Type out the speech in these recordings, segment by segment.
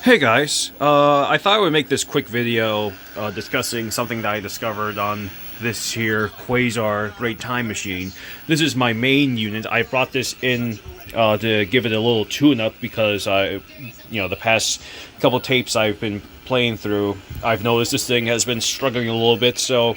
Hey guys, I thought I would make this quick video discussing something that I discovered on this here Quasar Great Time Machine. This is my main unit. I brought this in to give it a little tune-up because the past couple tapes I've been playing through, I've noticed this thing has been struggling a little bit, so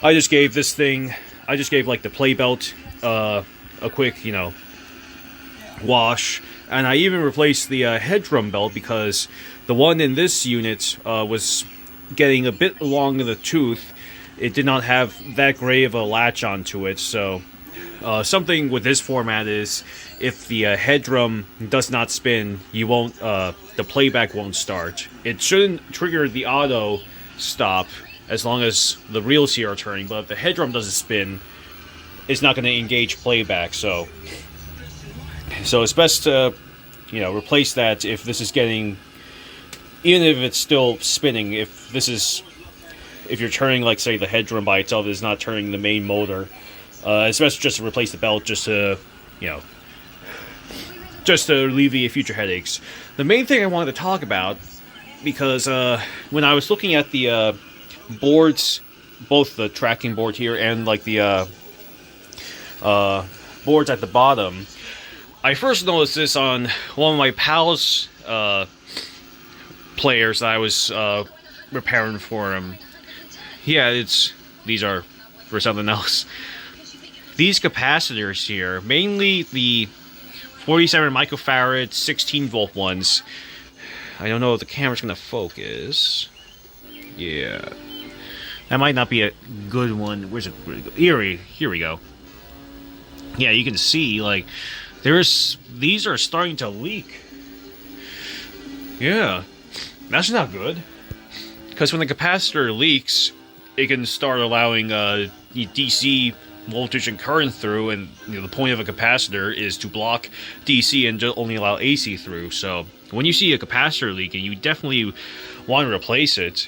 I just gave like the play belt a quick, wash. And I even replaced the head drum belt because the one in this unit was getting a bit long in the tooth. It did not have that great of a latch onto it. So something with this format is if the head drum does not spin, the playback won't start. It shouldn't trigger the auto stop as long as the reels here are turning. But if the head drum doesn't spin, it's not going to engage playback. So it's best to, replace that if this is getting, even if it's still spinning, if you're turning, like, say, the head drum by itself is not turning the main motor, it's best just to replace the belt just to alleviate future headaches. The main thing I wanted to talk about, because when I was looking at the boards, both the tracking board here and, like, the boards at the bottom, I first noticed this on one of my pals' players that I was repairing for him. Yeah, these are for something else. These capacitors here, mainly the 47 microfarad 16 volt ones. I don't know if the camera's gonna focus. Yeah, that might not be a good one. Where's it? Here we go. Yeah, you can see, like, these are starting to leak. Yeah, that's not good. Because when the capacitor leaks, it can start allowing DC voltage and current through, and the point of a capacitor is to block DC and only allow AC through. So when you see a capacitor leaking, you definitely want to replace it.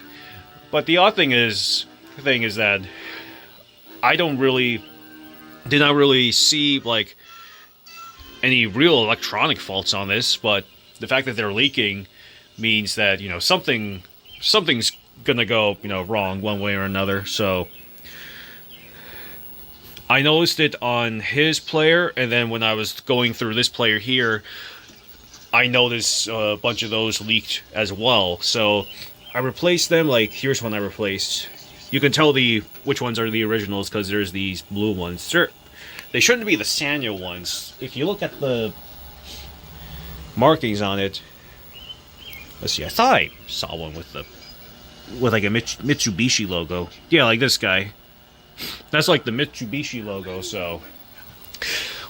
But the odd thing is that I did not really see, like, any real electronic faults on this, but the fact that they're leaking means that something's gonna go wrong one way or another. So I noticed it on his player, and then when I was going through this player here, I noticed a bunch of those leaked as well. So I replaced them. Like, here's one I replaced. You can tell which ones are the originals because there's these blue ones. They shouldn't be the Sanyo ones. If you look at the markings on it, let's see. I thought I saw one with like a Mitsubishi logo. Yeah, like this guy. That's like the Mitsubishi logo. So,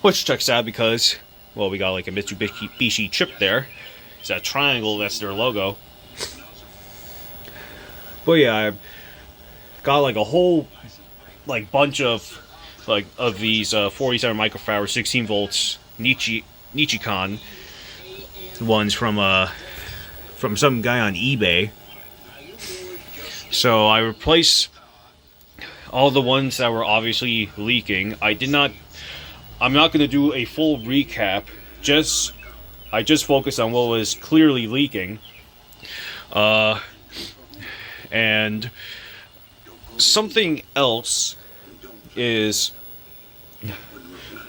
which checks out because, well, we got like a Mitsubishi chip there. It's that triangle. That's their logo. But yeah, I got like a whole bunch of these 47 microfarad 16 volts Nichicon ones from some guy on eBay. So I replaced all the ones that were obviously leaking. I'm not going to do a full recap. I just focused on what was clearly leaking. And something else is,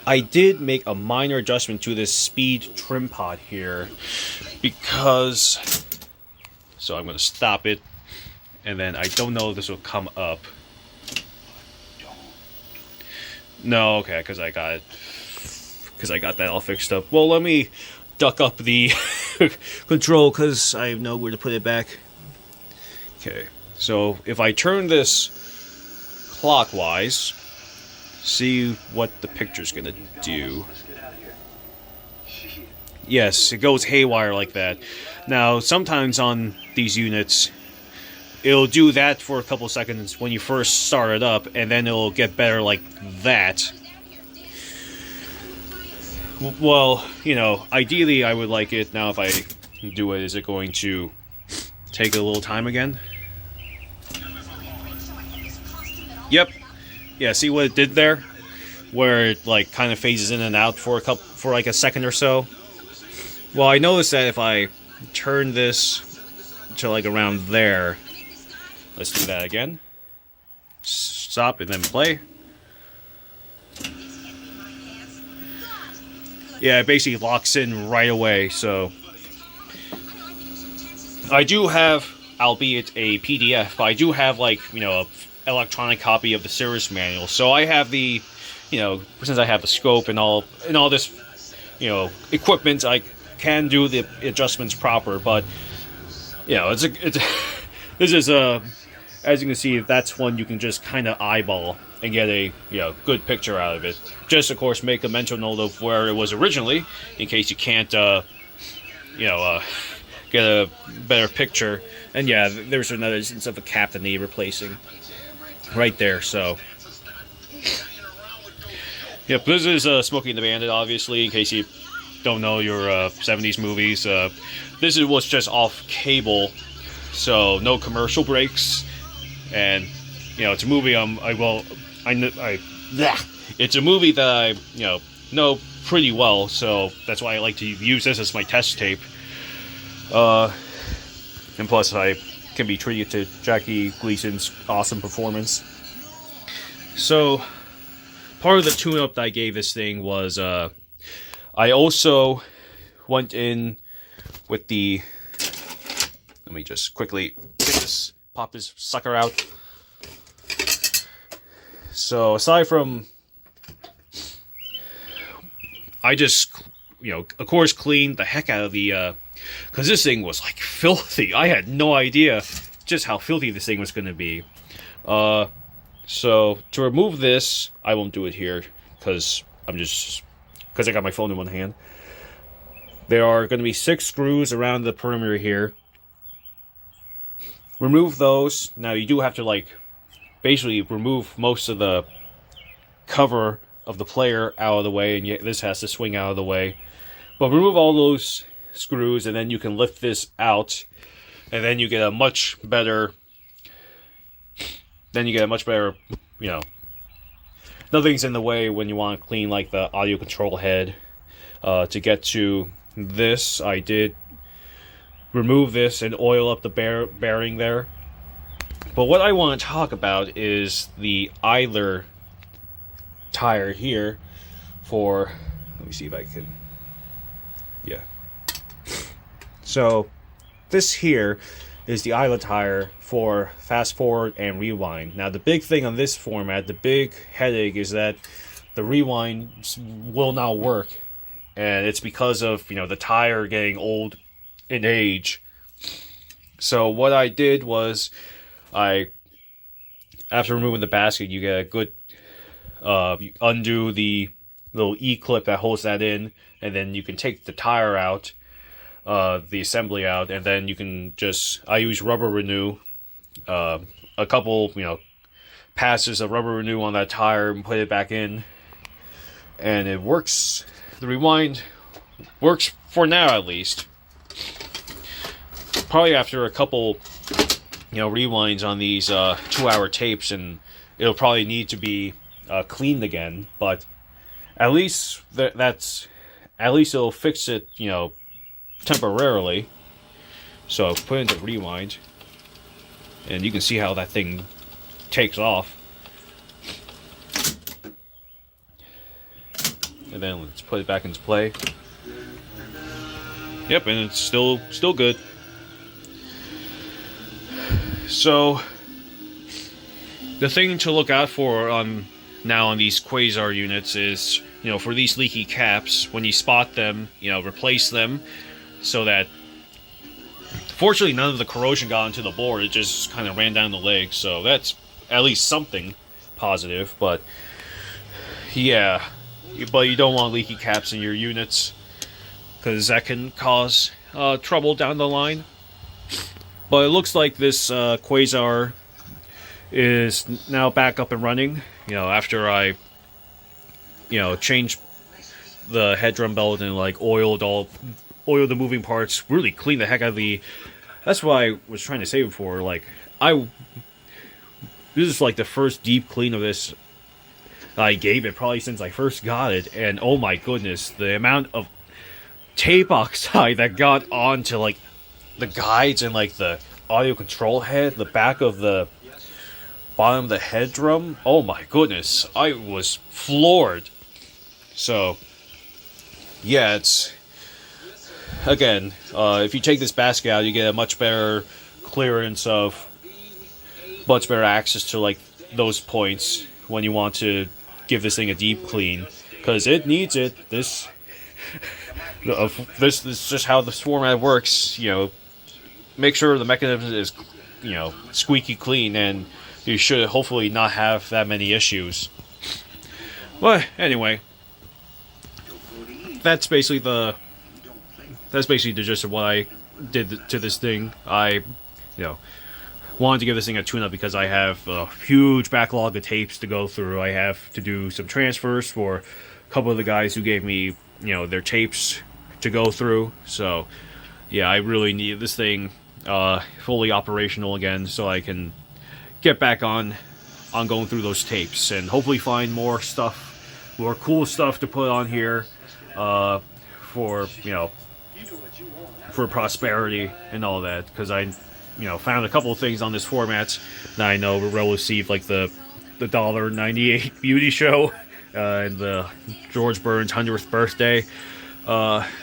I did make a minor adjustment to this speed trim pot here because, so I'm going to stop it, and then I don't know if this will come up. No, okay, because I got that all fixed up. Well, let me duck up the control because I know where to put it back. Okay, so if I turn this clockwise, see what the picture's gonna do. Yes, it goes haywire like that. Now, sometimes on these units, it'll do that for a couple seconds when you first start it up, and then it'll get better like that. Well, ideally I would like it. Now if I do it, is it going to take a little time again? Yep. Yeah, see what it did there? Where it like kind of phases in and out for like a second or so. Well, I noticed that if I turn this to like around there. Let's do that again. Stop and then play. Yeah, it basically locks in right away, so... I do have, albeit a PDF, but I do have, like, you know, an electronic copy of the service manual. So I have the, you know, since I have the scope and all this, you know, equipment, I can do the adjustments proper. But, you know, it's this is a, as you can see, that's one you can just kind of eyeball and get a, you know, good picture out of it. Just, of course, make a mental note of where it was originally, in case you can't, you know, get a better picture. And yeah, there's another instance of a cap that need replacing right there. So yep, this is Smokey and the Bandit, obviously, in case you don't know your 70s movies. This was just off cable, so no commercial breaks. And you know, it's a movie it's a movie that I know pretty well, so that's why I like to use this as my test tape. And plus I can be treated to Jackie Gleason's awesome performance. So, part of the tune-up that I gave this thing was, I also went in with the... Let me just quickly pop this sucker out. So, aside from... I just, you know, of course, cleaned the heck out of the... because this thing was, like, filthy. I had no idea just how filthy this thing was going to be. So, to remove this, I won't do it here, because I got my phone in one hand. There are going to be 6 screws around the perimeter here. Remove those. Now, you do have to, like, basically remove most of the cover of the player out of the way, and yet this has to swing out of the way. But remove all those screws, and then you can lift this out, and then you get a much better, you know, nothing's in the way when you want to clean, like, the audio control head. To get to this, I did remove this and oil up the bearing there. But what I want to talk about is the idler tire here for, let me see if I can, yeah. So, this here is the idler tire for fast forward and rewind. Now, the big thing on this format, the big headache, is that the rewind will not work. And it's because of, you know, the tire getting old in age. So, what I did was, after removing the basket, you get a good, you undo the little E-clip that holds that in, and then you can take the tire out, the assembly out, and then you can just, I use rubber renew, a couple, you know, passes of rubber renew on that tire and put it back in, and it works. The rewind works for now, at least. Probably after a couple, you know, rewinds on these 2-hour tapes, and it'll probably need to be cleaned again, but at least at least it'll fix it, you know, temporarily. So put it into rewind, and you can see how that thing takes off. And then let's put it back into play. Yep, and it's still good. So the thing to look out for on these Quasar units is, you know, for these leaky caps, when you spot them, you know, replace them so that, fortunately, none of the corrosion got into the board. It just kind of ran down the leg, so that's at least something positive. But yeah, but you don't want leaky caps in your units, because that can cause trouble down the line. But it looks like this Quasar is now back up and running. You know, after I, you know, changed the head drum belt and, like, oiled the moving parts, really cleaned the heck out of the. That's what I was trying to say before. Like, this is like the first deep clean of this I gave it probably since I first got it, and oh my goodness, the amount of tape oxide that got onto, like, the guides and like the audio control head, the back of the bottom of the head drum. Oh my goodness, I was floored. So yeah, it's again, if you take this basket out, you get a much better clearance of, much better access to like those points when you want to give this thing a deep clean, because it needs it. This is just how this format works. You know, make sure the mechanism is, you know, squeaky clean, and you should hopefully not have that many issues. But anyway, that's basically the gist of what I did to this thing. I, wanted to give this thing a tune-up because I have a huge backlog of tapes to go through. I have to do some transfers for a couple of the guys who gave me, their tapes to go through. So, yeah, I really need this thing fully operational again so I can get back on going through those tapes and hopefully find more cool stuff to put on here for prosperity and all that, because I found a couple of things on this format that I know will receive, like the $1.98 beauty show and the George Burns 100th birthday.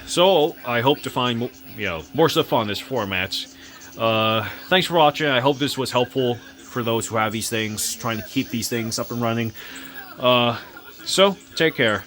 So I hope to find more stuff on this format. Thanks for watching. I hope this was helpful for those who have these things, trying to keep these things up and running. So take care.